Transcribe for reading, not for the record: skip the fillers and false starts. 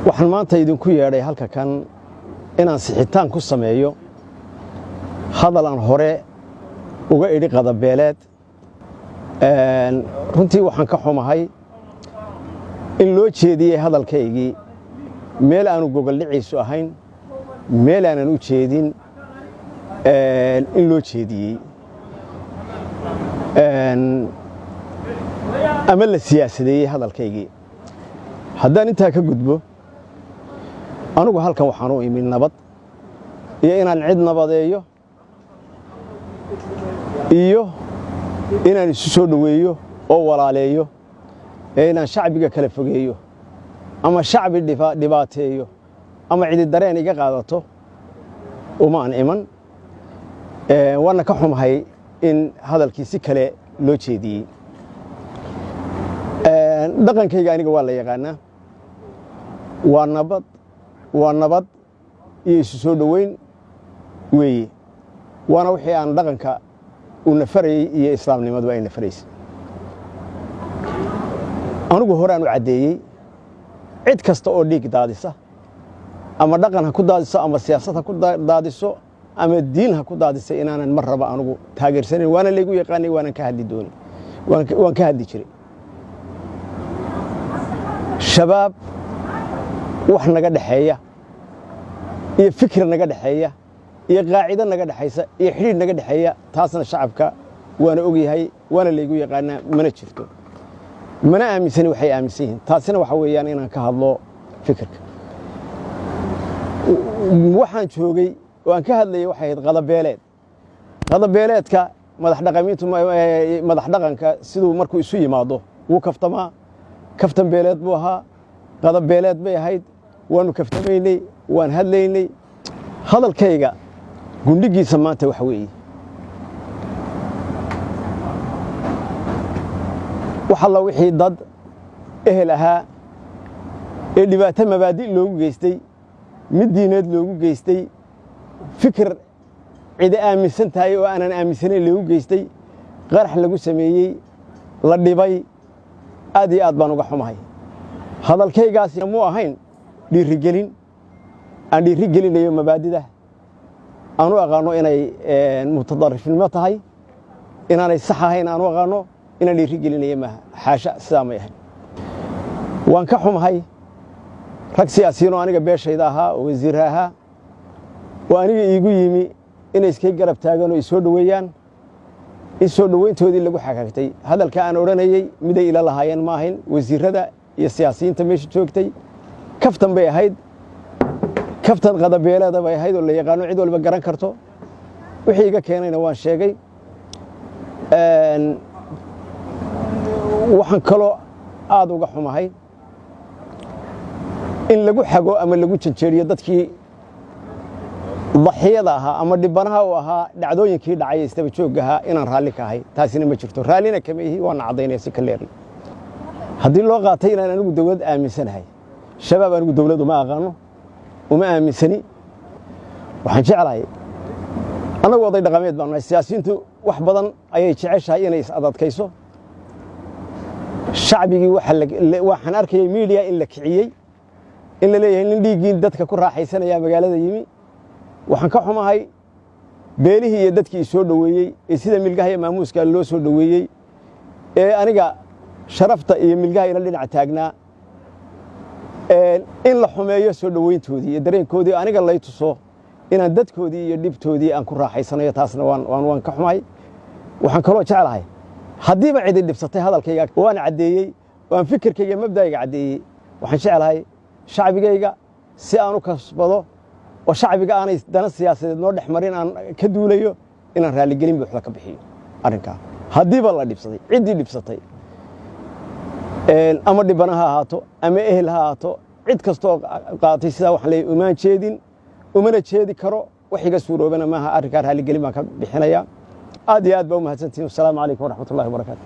waxaan maanta idinku yeedhay halka kan inaan sixitaan ku sameeyo hadal aan hore uga idhi qadabeeleed. runtii waxaan ka xumahay in loo jeediyey hadalkaygii meel aanu gogol dhiciisu ahayn, meel aanan u jeedin in loo jeediyey ama la siyaasadeeyey hadalkaygii. haddaan intaa ka gudbo, anugu halkan waxaan u imid nabad iyo inaan cid nabadeeyo iyo inaan isu soo dhoweeyo oo walaaleeyo, ee inaan shacbiga kala fogeeyo ama shacbi dhibaateeyo ama cidi dareen iga qaadato uma aan iman. waana ka xumahay in hadalkii si kale loo jeediyey. dhaqankayga aniga waa la yaqaanaa, waa nabad iyo isu soo dhoweyn weeye. waana wixii aan dhaqanka uu nafarayey iyo islaamnimadu ay nafaraysay. anugu horaan u caddeeyey cid kasta oo dhiig daadisa ama dhaqan ha ku daadiso ama siyaasad ha ku daadiso ama diin ha ku daadisa inaanan mar raba anugu taageersanayn. waana laygu yaqaanay, waanan ka hadli dooni, waan ka hadli jiray. shabaab wax naga dhexeeya iyo fikir naga dhexeeya iyo qaacido naga dhexaysa iyo xidhiidh naga dhexeeya, taasna shacabka waana ogyahay, waana laygu yaqaanaa, mana jirto, mana aaminsani waxay aaminsan yihiin. taasina waxa weeyaan inaan ka hadlo fikirka. waxaan joogay oo aan ka hadlayay waxay ahayd qadabeeleed. qadabeeleedka madax dhaqanka siduu markuu isu yimaado wuu kaftamaa. kaftan beeleed buu ahaa, qadabeeleed bay ahayd, waanu kaftamaynay, waan hadlaynay. hadalkayga gundhigiisa maanta waxa weeye wax alla wixii dad ehel ahaa ee dhibaato mabaadi' loogu geystay, mid diineed loogu geystay, fikir cidi aaminsan tahay oo aanan aaminsanayn loogu geystay, qarax lagu sameeyey, la dhibay, aad iyo aad baan uga xumahay. hadalkaygaasi muu ahayn dhiirigelin aan dhiirigelinayo mabaadida aan u aqaano inay mutadarrifnimo tahay, inaanay sax ahayn aan u aqaano inaan dhiirigelinayo maaha. xaasha, sidaa may ahayn. waan ka xumahay rag siyaasiyiinoo aniga beeshayda ahaa oo wasiir ahaa oo aniga iigu yimi inay iskay garab taagaan oo isoo dhoweeyaan, in soo dhoweyntoodii lagu xagaagtay. hadalka aan odhanayey miday ila lahaayeen ma ahayn. wasiirrada iyo siyaasiyiinta meesha joogtay kaftan bay ahayd, kaftan qadabeeleeda bay ahayd oo la yaqaano, cid walba garan karto. wixii iga keenayna waan sheegay. waxaan kaloo aad uga xumahay in lagu xago ama lagu janjeeriyo dadkii daxiyada ahaa ama dhibanaha u ahaa dhacdooyinkii dhacay istaba joog ahaa inaan raalli ka ahay. taasina ma jirto, raallina kama ihi, waana caddaynaya si kaleerna. haddii loo qaatay inaan anigu dawlad aaminsanahay, shabaab anigu dawlad uma aqaano, uma aaminsani. waxaan jeclahay, annagu oday dhaqameed baan nahay. siyaasiyiintu wax badan ayay jeceshahay inay is-adadkayso. shacbigii waxaan arkayay miidiya in la kiciyey, in la leeyahay nin dhiiggii dadka ku raaxaysanaya magaalada yimi. waxaan ka xumahay beelihii iyo dadkii i soo dhoweeyey ee sida milgaha iyo maamuuska loo soo dhoweeyey, ee aniga sharafta iyo milgaha ila dhinac taagnaa, in la xumeeyo soo dhoweyntoodii iyo dareenkoodii aniga lay tuso inaan dadkoodii iyo dhibtoodii aan ku raaxaysanayo. taasna waan ka xumahay. waxaan kaloo jeclahay haddiiba cidi dhibsatay hadalkayga waan caddeeyey, waan fikirkayga mabda'ayga caddeeyey. waxaan jeclahay shacbigayga si aan u kasbado oo shacbiga aanay dana siyaasadeed noo dhex marin aan ka duulayo, inaan raalligelin buuxda ka bixiyo arrinkaa. haddiiba la dhibsaday, ciddii dhibsatay ama dhibana ha ahaato ama ehel ha ahaato, cid kastoo qaatay sidaa waxaan leeyahay umaan jeedin, umana jeedi karo. wax iga suuroobana maaha. arrinkaa raalligelin baan ka bixinayaa. aad iyo aad baa u mahadsantihiin. wasalaamu calaykum waraxmatullahi wabarakaatu.